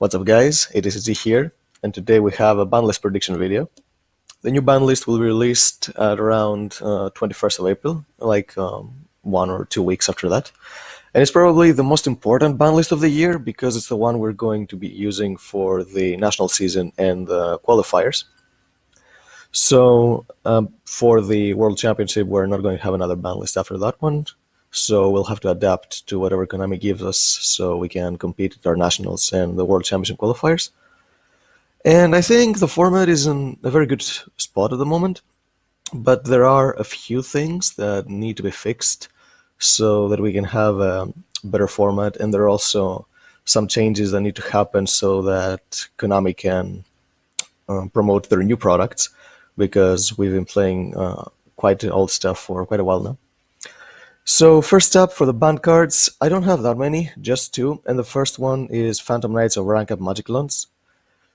What's up guys, ATCG here, and today we have a Banlist prediction video. The new Banlist will be released at around 21st of April, like 1 or 2 weeks after that. And it's probably the most important Banlist of the year because it's the one we're going to be using for the national season and the qualifiers. So for the World Championship, we're not going to have another Banlist after that one. So we'll have to adapt to whatever Konami gives us so we can compete at our nationals and the World Championship qualifiers. And I think the format is in a very good spot at the moment, but there are a few things that need to be fixed so that we can have a better format, and there are also some changes that need to happen so that Konami can promote their new products, because we've been playing quite old stuff for quite a while now. So first up, for the banned cards, I don't have that many, just 2, and the first one is Phantom Knights of Rank Up Magic Lons.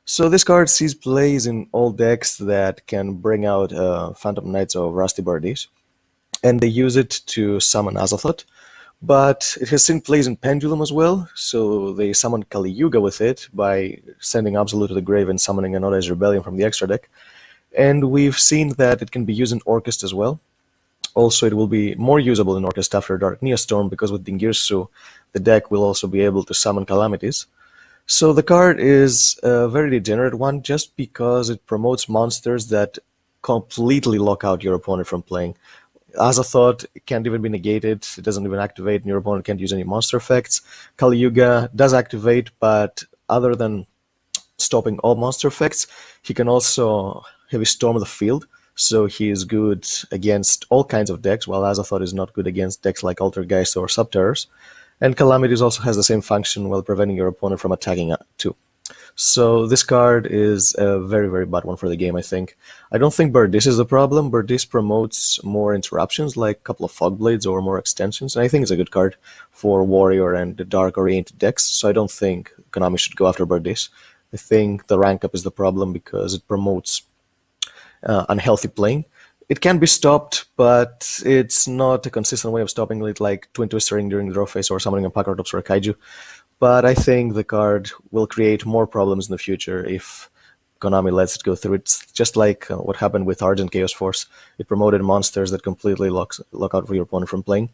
So this card sees plays in all decks that can bring out Phantom Knights of Rusty Bardiche, and they use it to summon Azathoth, but it has seen plays in Pendulum as well, so they summon Kali Yuga with it by sending Absolute to the grave and summoning an Oda's Rebellion from the extra deck, and we've seen that it can be used in Orchest as well. Also, it will be more usable in Orchest after Dark Neostorm, because with Dingirsu, the deck will also be able to summon Calamities. So the card is a very degenerate one just because it promotes monsters that completely lock out your opponent from playing. Azathoth can't even be negated, it doesn't even activate, and your opponent can't use any monster effects. Kali Yuga does activate, but other than stopping all monster effects, he can also heavy storm the field. So he is good against all kinds of decks, while Azathoth is not good against decks like Altergeist or Subterrors. And Calamities also has the same function while preventing your opponent from attacking too. So this card is a very, very bad one for the game, I think. I don't think Bardiche is the problem. Bardiche promotes more interruptions, like a couple of Fog Blades or more extensions, and I think it's a good card for Warrior and Dark-oriented decks, so I don't think Konami should go after Bardiche. I think the rank up is the problem because it promotes unhealthy playing. It can be stopped, but it's not a consistent way of stopping it, like Twin Twistering during the draw phase or summoning a Packardrops or a Kaiju. But I think the card will create more problems in the future if Konami lets it go through. It's just like what happened with Argent Chaos Force. It promoted monsters that completely lock out your opponent from playing.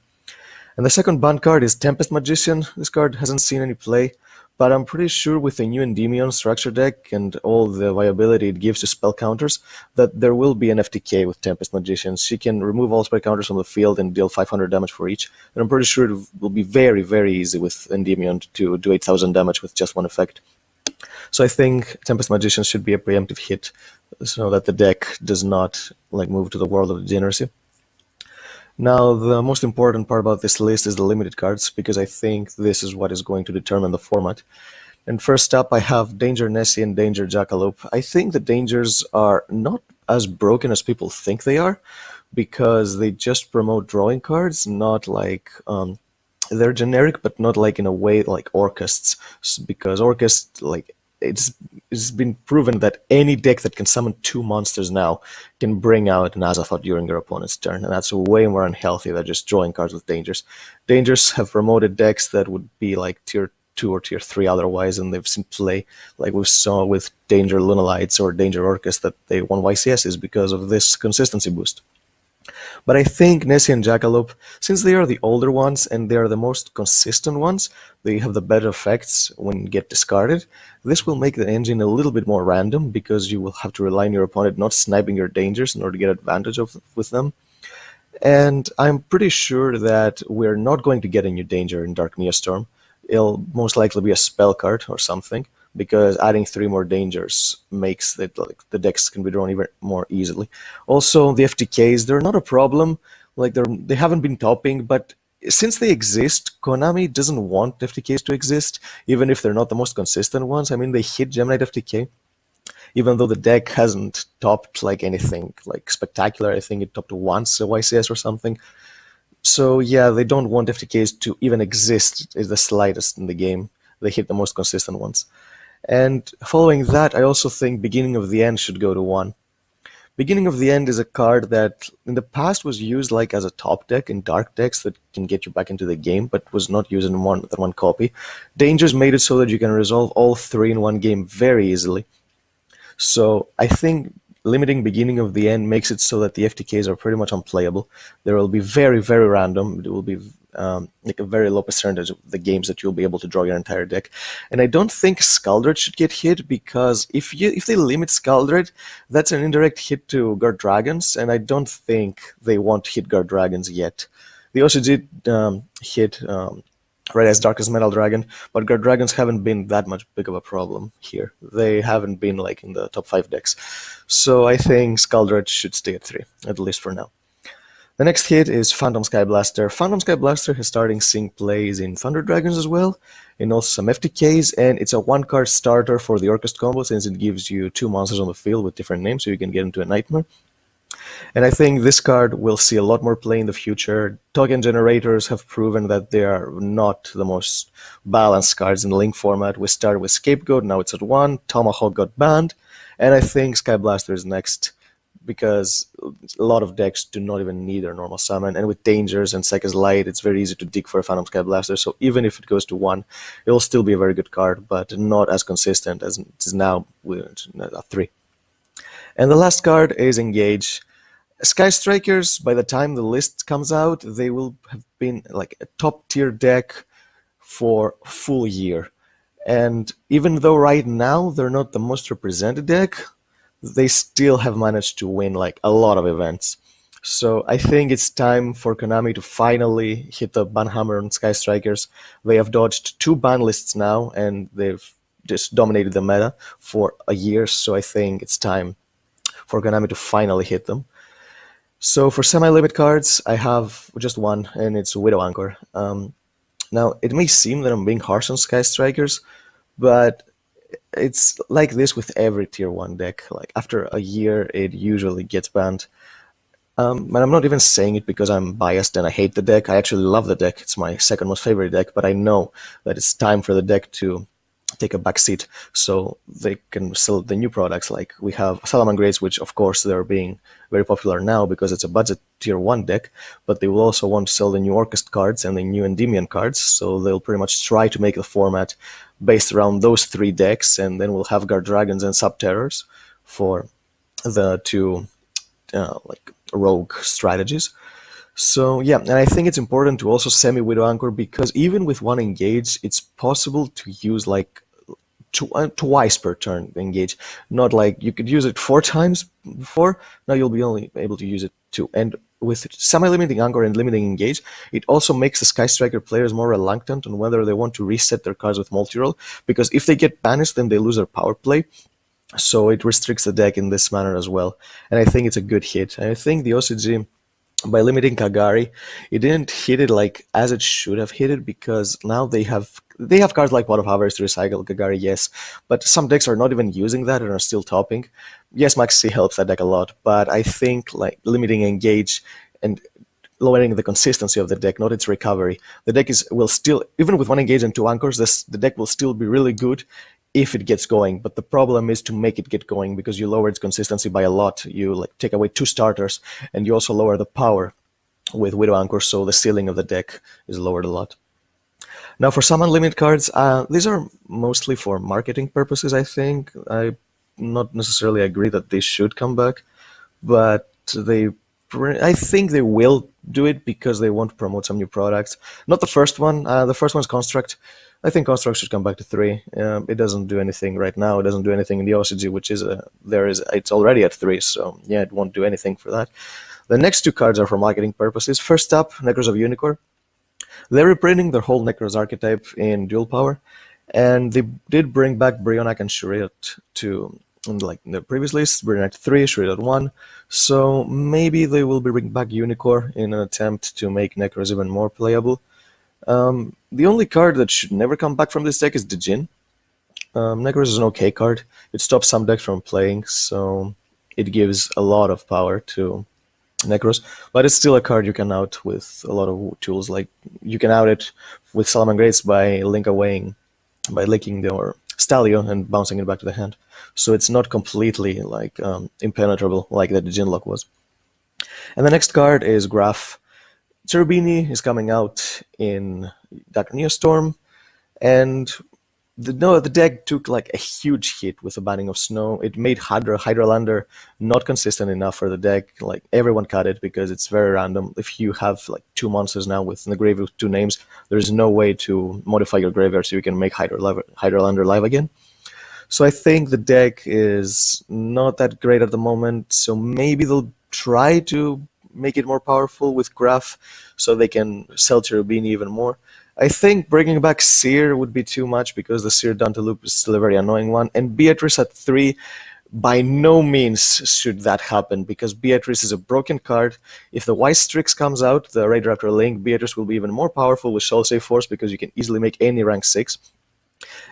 And the second banned card is Tempest Magician. This card hasn't seen any play, but I'm pretty sure with the new Endymion structure deck and all the viability it gives to spell counters, that there will be an FTK with Tempest Magician. She can remove all spell counters from the field and deal 500 damage for each, and I'm pretty sure it will be very, very easy with Endymion to do 8,000 damage with just one effect. So I think Tempest Magician should be a preemptive hit, so that the deck does not move to the world of degeneracy. Now, the most important part about this list is the limited cards, because I think this is what is going to determine the format. And first up, I have Danger Nessie and Danger Jackalope. I think the Dangers are not as broken as people think they are, because they just promote drawing cards, not like... they're generic, but not like in a way like Orchests, because Orchest, it's been proven that any deck that can summon 2 monsters now can bring out an Azathoth during their opponent's turn, and that's way more unhealthy than just drawing cards with Dangers. Dangers have promoted decks that would be like tier 2 or tier 3 otherwise, and they've seen play, like we saw with Danger Lunalights or Danger Orchest, that they won YCSs because of this consistency boost. But I think Nessie and Jackalope, since they are the older ones and they are the most consistent ones, they have the better effects when get discarded. This will make the engine a little bit more random, because you will have to rely on your opponent not sniping your Dangers in order to get advantage with them. And I'm pretty sure that we're not going to get a new Danger in Dark Neostorm. It'll most likely be a spell card or something, because adding 3 more Dangers makes it the decks can be drawn even more easily. Also, the FTKs, they're not a problem. They haven't been topping, but since they exist, Konami doesn't want FTKs to exist, even if they're not the most consistent ones. I mean, they hit Gemini FTK, even though the deck hasn't topped anything spectacular. I think it topped once a YCS or something. So yeah, they don't want FTKs to even exist is the slightest in the game. They hit the most consistent ones. And following that, I also think Beginning of the End should go to 1, Beginning of the End is a card that in the past was used like as a top deck in dark decks that can get you back into the game, but was not used in one copy. Dangers made it so that you can resolve all three in one game very easily. So I think limiting Beginning of the End makes it so that the FTKs are pretty much unplayable. There will be very, very random. It will be like a very low percentage of the games that you'll be able to draw your entire deck. And I don't think Scaldred should get hit, because if they limit Scaldred, that's an indirect hit to Guard Dragons, and I don't think they want to hit Guard Dragons yet. They also did hit Red Eyes Darkest Metal Dragon, but Guard Dragons haven't been that much big of a problem here. They haven't been like in the top 5 decks. So I think Scaldred should stay at 3, at least for now. The next hit is Phantom Sky Blaster. Phantom Sky Blaster has starting seeing plays in Thunder Dragons as well, and also some FTKs, and it's a 1-card starter for the Orcust combo since it gives you 2 monsters on the field with different names, so you can get into a Nightmare. And I think this card will see a lot more play in the future. Token generators have proven that they are not the most balanced cards in the Link format. We started with Scapegoat, now it's at 1. Tomahawk got banned, and I think Sky Blaster is next, because a lot of decks do not even need their normal summon, and with Dangers and Sekka's Light, it's very easy to dig for a Phantom Sky Blaster, so even if it goes to 1, it'll still be a very good card, but not as consistent as it is now with a 3. And the last card is Engage. Sky Strikers, by the time the list comes out, they will have been like a top tier deck for a full year. And even though right now they're not the most represented deck, they still have managed to win like a lot of events. So I think it's time for Konami to finally hit the ban hammer on Sky Strikers. They have dodged 2 ban lists now, and they've just dominated the meta for a year. So I think it's time for Konami to finally hit them. So for semi-limit cards, I have just one, and it's Widow Anchor. Now, it may seem that I'm being harsh on Sky Strikers, but it's like this with every tier 1 deck. Like after a year, it usually gets banned. And I'm not even saying it because I'm biased and I hate the deck. I actually love the deck. It's my second most favorite deck, but I know that it's time for the deck to take a back seat so they can sell the new products. Like we have Salamangreats, which of course they're being very popular now because it's a budget tier 1 deck, but they will also want to sell the new Orcust cards and the new Endymion cards, so they'll pretty much try to make the format based around those 3 decks, and then we'll have Guard Dragons and Sub-Terrors for the 2 like rogue strategies. So yeah, and I think it's important to also semi-Widow Anchor, because even with 1 engage, it's possible to use like twice per turn engage. Not like you could use it 4 times before, now you'll be only able to use it 2. And with semi-limiting Anchor and limiting engage, it also makes the Sky Striker players more reluctant on whether they want to reset their cards with multi-roll, because if they get banished, then they lose their power play. So it restricts the deck in this manner as well. And I think it's a good hit. And I think the OCG, by limiting Kagari, it didn't hit it like as it should have hit it, because now they have cards like Pot of Harvest to recycle Kagari, yes, but some decks are not even using that and are still topping. Yes, Maxi helps that deck a lot, but I think like limiting Engage and lowering the consistency of the deck, not its recovery. The deck will still, even with 1 Engage and 2 Anchors, the deck will still be really good if it gets going, but the problem is to make it get going, because you lower its consistency by a lot. You like take away 2 starters, and you also lower the power with Widow Anchor, so the ceiling of the deck is lowered a lot. Now for some unlimited cards, these are mostly for marketing purposes, I think. I not necessarily agree that they should come back, but I think they will do it because they want to promote some new products. Not the first one. The first one's Construct. I think Construct should come back to 3. It doesn't do anything right now. It doesn't do anything in the OCG, which is it's already at 3. So yeah, it won't do anything for that. The next 2 cards are for marketing purposes. First up, Necros of Unicorn. They're reprinting their whole Necros archetype in dual power, and they did bring back Brionac and Shuriat to like in the previous list. Brionac 3, Shuriat 1. So maybe they will be bringing back Unicorn in an attempt to make Necros even more playable. The only card that should never come back from this deck is Djinn. Necros is an okay card. It stops some decks from playing, so it gives a lot of power to Necros, but it's still a card you can out with a lot of tools. Like you can out it with Salamangreats by link awaying, by linking or Stallion and bouncing it back to the hand. So it's not completely like impenetrable like the Jinlock was. And the next card is Graph. Cherubini is coming out in Dr. Neostorm, and the deck took like a huge hit with the banning of Snow. It made Hydralander not consistent enough for the deck. Like everyone cut it because it's very random. If you have like two monsters now with in the grave with two names, there's no way to modify your graveyard so you can make Hydralander live again. So I think the deck is not that great at the moment. So maybe they'll try to make it more powerful with Graph so they can sell Cherubini even more. I think bringing back Seer would be too much because the Seer Dante loop is still a very annoying one. And Beatrice at 3, by no means should that happen because Beatrice is a broken card. If the Wise Strix comes out, the Raider after Link, Beatrice will be even more powerful with Soul Save Force because you can easily make any rank 6.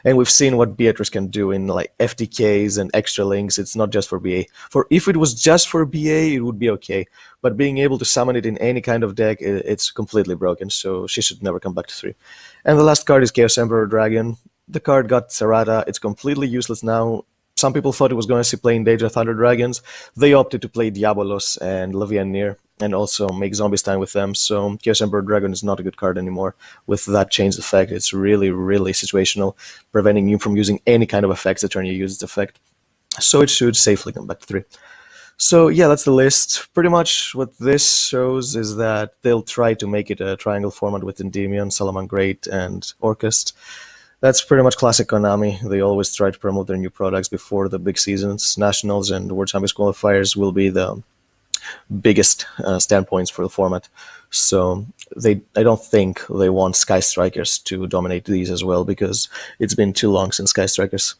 And we've seen what Beatrice can do in like FTKs and extra links. It's not just for BA. For if it was just for BA, it would be okay. But being able to summon it in any kind of deck, it's completely broken. So she should never come back to 3. And the last card is Chaos Emperor Dragon. The card got Serrata. It's completely useless now. Some people thought it was going to see playing Daedra Thunder Dragons. They opted to play Diabolos and Levianir and also make Zombie with them. So Chaos Emperor Dragon is not a good card anymore. With that change effect, it's really, really situational, preventing you from using any kind of effects the turn you use its effect. So it should safely come back to 3. So yeah, that's the list. Pretty much what this shows is that they'll try to make it a triangle format with Endymion, Salaman Great, and Orchest. That's pretty much classic Konami. They always try to promote their new products before the big seasons. Nationals and World Champions qualifiers will be the biggest standpoints for the format. So I don't think they want Sky Strikers to dominate these as well because it's been too long since Sky Strikers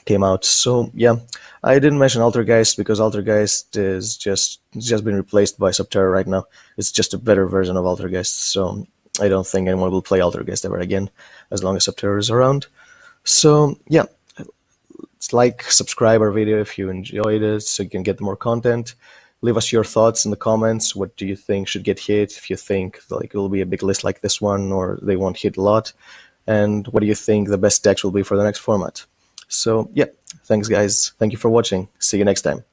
came out. So yeah, I didn't mention Altergeist because Altergeist is just been replaced by Subterra right now. It's just a better version of Altergeist. So I don't think anyone will play Altergeist ever again as long as Subterra is around. So yeah, like, subscribe our video if you enjoyed it so you can get more content. Leave us your thoughts in the comments. What do you think should get hit? If you think like it will be a big list like this one or they won't hit a lot. And what do you think the best decks will be for the next format? So yeah, thanks guys. Thank you for watching. See you next time.